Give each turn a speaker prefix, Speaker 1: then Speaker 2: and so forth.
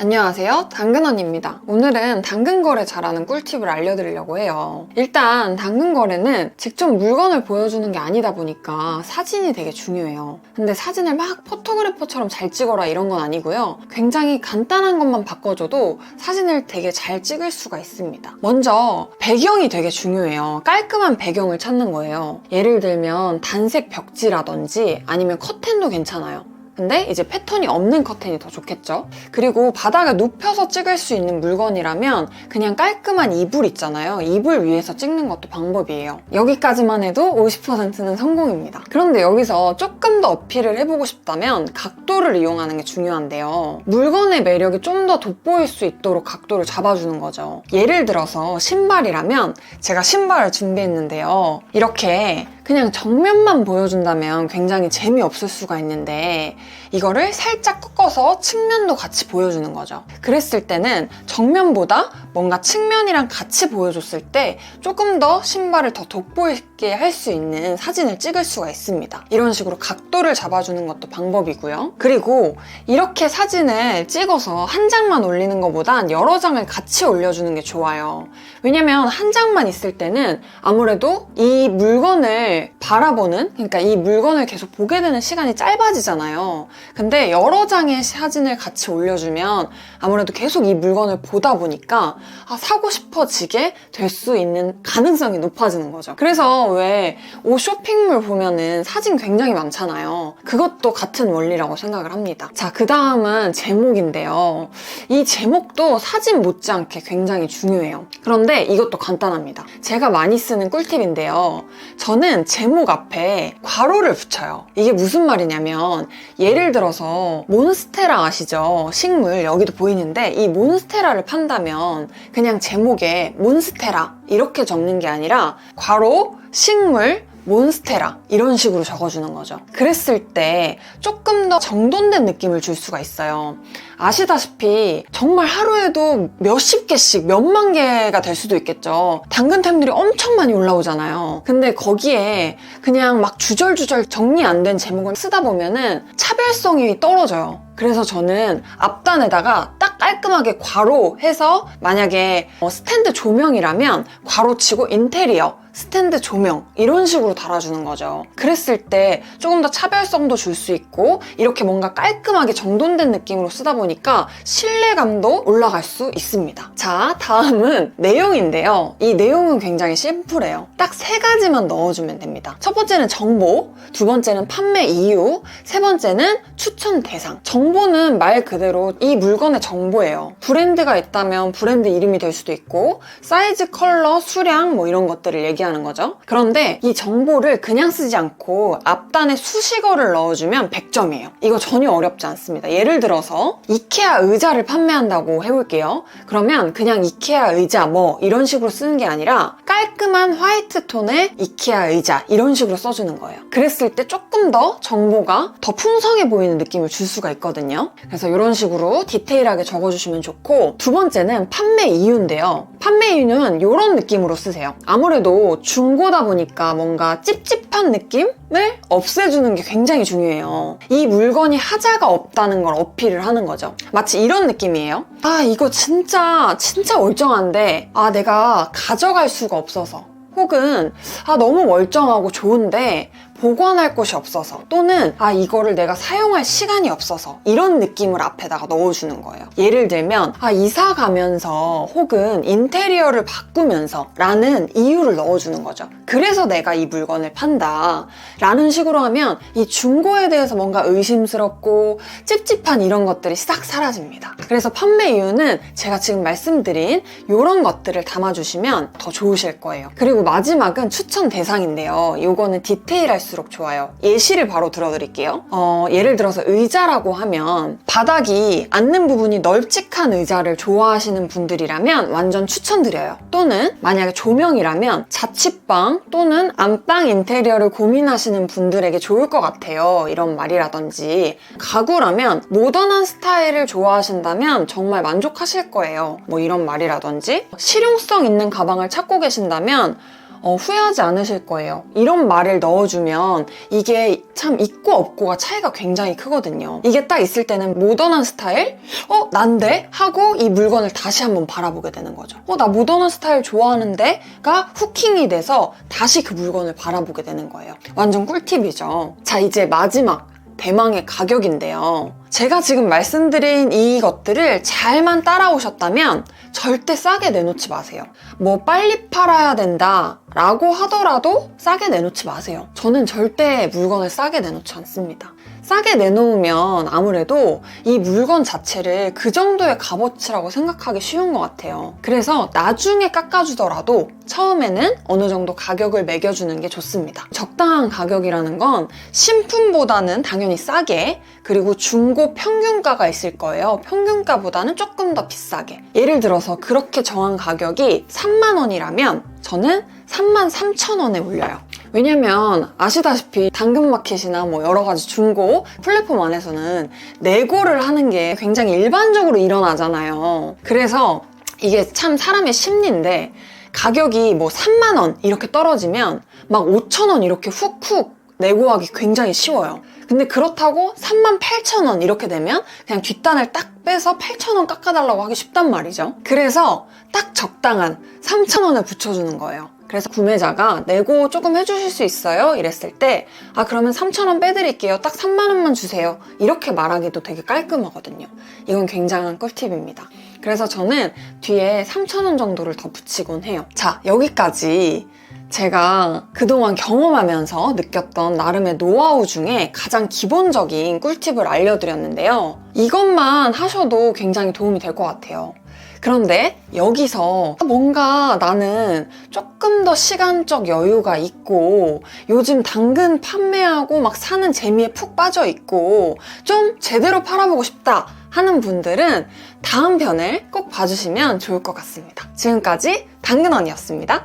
Speaker 1: 안녕하세요, 당근언니입니다. 오늘은 당근 거래 잘하는 꿀팁을 알려드리려고 해요. 일단 당근 거래는 직접 물건을 보여주는 게 아니다 보니까 사진이 되게 중요해요. 근데 사진을 막 포토그래퍼처럼 잘 찍어라 이런 건 아니고요. 굉장히 간단한 것만 바꿔줘도 사진을 되게 잘 찍을 수가 있습니다. 먼저 배경이 되게 중요해요. 깔끔한 배경을 찾는 거예요. 예를 들면 단색 벽지라든지 아니면 커튼도 괜찮아요. 근데 이제 패턴이 없는 커튼이 더 좋겠죠? 그리고 바닥에 눕혀서 찍을 수 있는 물건이라면 그냥 깔끔한 이불 있잖아요. 이불 위에서 찍는 것도 방법이에요. 여기까지만 해도 50%는 성공입니다. 그런데 여기서 조금 더 어필을 해보고 싶다면 각도를 이용하는 게 중요한데요. 물건의 매력이 좀 더 돋보일 수 있도록 각도를 잡아주는 거죠. 예를 들어서 신발이라면 제가 신발을 준비했는데요. 이렇게 그냥 정면만 보여준다면 굉장히 재미없을 수가 있는데 이거를 살짝 꺾어서 측면도 같이 보여주는 거죠. 그랬을 때는 정면보다 뭔가 측면이랑 같이 보여줬을 때 조금 더 신발을 더 돋보이게 할 수 있는 사진을 찍을 수가 있습니다. 이런 식으로 각도를 잡아주는 것도 방법이고요. 그리고 이렇게 사진을 찍어서 한 장만 올리는 것보단 여러 장을 같이 올려주는 게 좋아요. 왜냐면 한 장만 있을 때는 아무래도 이 물건을 바라보는, 그러니까 이 물건을 계속 보게 되는 시간이 짧아지잖아요. 근데 여러 장의 사진을 같이 올려주면 아무래도 계속 이 물건을 보다 보니까 사고 싶어지게 될 수 있는 가능성이 높아지는 거죠. 그래서 왜 옷 쇼핑몰 보면은 사진 굉장히 많잖아요. 그것도 같은 원리라고 생각을 합니다. 자, 그 다음은 제목인데요. 이 제목도 사진 못지않게 굉장히 중요해요. 그런데 이것도 간단합니다. 제가 많이 쓰는 꿀팁인데요. 저는 제목 앞에 괄호를 붙여요. 이게 무슨 말이냐면 예를 들어서 몬스테라 아시죠? 식물 여기도 보이는데 이 몬스테라를 판다면 그냥 제목에 몬스테라 이렇게 적는 게 아니라 괄호 식물 몬스테라 이런 식으로 적어주는 거죠. 그랬을 때 조금 더 정돈된 느낌을 줄 수가 있어요. 아시다시피 정말 하루에도 몇십 개씩 몇만 개가 될 수도 있겠죠. 당근템들이 엄청 많이 올라오잖아요. 근데 거기에 그냥 막 주절주절 정리 안 된 제목을 쓰다 보면은 차별성이 떨어져요. 그래서 저는 앞단에다가 딱 깔끔하게 괄호해서 만약에 스탠드 조명이라면 괄호치고 인테리어 스탠드 조명 이런 식으로 달아주는 거죠. 그랬을 때 조금 더 차별성도 줄 수 있고 이렇게 뭔가 깔끔하게 정돈된 느낌으로 쓰다 보니까 신뢰감도 올라갈 수 있습니다. 자, 다음은 내용인데요. 이 내용은 굉장히 심플해요. 딱 3가지만 넣어주면 됩니다. 첫 번째는 정보, 두 번째는 판매 이유, 세 번째는 추천 대상. 정보는 말 그대로 이 물건의 정보예요. 브랜드가 있다면 브랜드 이름이 될 수도 있고 사이즈, 컬러, 수량 뭐 이런 것들을 얘기하는 거죠. 그런데 이 정보를 그냥 쓰지 않고 앞단에 수식어를 넣어주면 100점이에요. 이거 전혀 어렵지 않습니다. 예를 들어서 이케아 의자를 판매한다고 해볼게요. 그러면 그냥 이케아 의자 뭐 이런 식으로 쓰는 게 아니라 깔끔한 화이트 톤의 이케아 의자 이런 식으로 써주는 거예요. 그랬을 때 조금 더 정보가 더 풍성해 보이는 느낌을 줄 수가 있거든요. 그래서 이런 식으로 디테일하게 적어주시면 좋고, 두 번째는 판매 이유인데요. 판매 이유는 이런 느낌으로 쓰세요. 아무래도 중고다 보니까 뭔가 찝찝한 느낌을 없애주는 게 굉장히 중요해요. 이 물건이 하자가 없다는 걸 어필을 하는 거죠. 마치 이런 느낌이에요. 이거 진짜 멀쩡한데 내가 가져갈 수가 없어서, 혹은 너무 멀쩡하고 좋은데 보관할 곳이 없어서, 또는 이거를 내가 사용할 시간이 없어서 이런 느낌을 앞에다가 넣어주는 거예요. 예를 들면 이사 가면서 혹은 인테리어를 바꾸면서 라는 이유를 넣어주는 거죠. 그래서 내가 이 물건을 판다 라는 식으로 하면 이 중고에 대해서 뭔가 의심스럽고 찝찝한 이런 것들이 싹 사라집니다. 그래서 판매 이유는 제가 지금 말씀드린 이런 것들을 담아주시면 더 좋으실 거예요. 그리고 마지막은 추천 대상인데요. 이거는 디테일할수록 좋아요. 예시를 바로 들어드릴게요. 예를 들어서 의자라고 하면 바닥이 앉는 부분이 널찍한 의자를 좋아하시는 분들이라면 완전 추천드려요. 또는 만약에 조명이라면 자취방 또는 안방 인테리어를 고민하시는 분들에게 좋을 것 같아요. 이런 말이라든지, 가구라면 모던한 스타일을 좋아하신다면 정말 만족하실 거예요. 뭐 이런 말이라든지, 실용성 있는 가방을 찾고 계신다면 후회하지 않으실 거예요. 이런 말을 넣어주면 이게 참 있고 없고가 차이가 굉장히 크거든요. 이게 딱 있을 때는 모던한 스타일? 난데? 하고 이 물건을 다시 한번 바라보게 되는 거죠. 나 모던한 스타일 좋아하는데? 가 후킹이 돼서 다시 그 물건을 바라보게 되는 거예요. 완전 꿀팁이죠. 자, 이제 마지막 대망의 가격인데요. 제가 지금 말씀드린 이것들을 잘만 따라오셨다면 절대 싸게 내놓지 마세요. 뭐 빨리 팔아야 된다 라고 하더라도 싸게 내놓지 마세요. 저는 절대 물건을 싸게 내놓지 않습니다. 싸게 내놓으면 아무래도 이 물건 자체를 그 정도의 값어치라고 생각하기 쉬운 것 같아요. 그래서 나중에 깎아주더라도 처음에는 어느 정도 가격을 매겨주는 게 좋습니다. 적당한 가격이라는 건 신품보다는 당연히 싸게, 그리고 중고 평균가가 있을 거예요. 평균가보다는 조금 더 비싸게. 예를 들어서 그렇게 정한 가격이 3만 원이라면 저는 33,000원에 올려요. 왜냐면 아시다시피 당근마켓이나 뭐 여러 가지 중고 플랫폼 안에서는 내고를 하는 게 굉장히 일반적으로 일어나잖아요. 그래서 이게 참 사람의 심리인데 가격이 뭐 3만 원 이렇게 떨어지면 막 5,000원 이렇게 훅훅 내고하기 굉장히 쉬워요. 근데 그렇다고 38,000원 이렇게 되면 그냥 뒷단을 딱 빼서 8,000원 깎아달라고 하기 쉽단 말이죠. 그래서 딱 적당한 3,000원을 붙여주는 거예요. 그래서 구매자가 내고 조금 해주실 수 있어요? 이랬을 때 그러면 3,000원 빼드릴게요. 딱 3만 원만 주세요. 이렇게 말하기도 되게 깔끔하거든요. 이건 굉장한 꿀팁입니다. 그래서 저는 뒤에 3,000원 정도를 더 붙이곤 해요. 자, 여기까지 제가 그동안 경험하면서 느꼈던 나름의 노하우 중에 가장 기본적인 꿀팁을 알려드렸는데요. 이것만 하셔도 굉장히 도움이 될 것 같아요. 그런데 여기서 뭔가 나는 조금 더 시간적 여유가 있고 요즘 당근 판매하고 막 사는 재미에 푹 빠져 있고 좀 제대로 팔아보고 싶다 하는 분들은 다음 편을 꼭 봐주시면 좋을 것 같습니다. 지금까지 당근언니였습니다.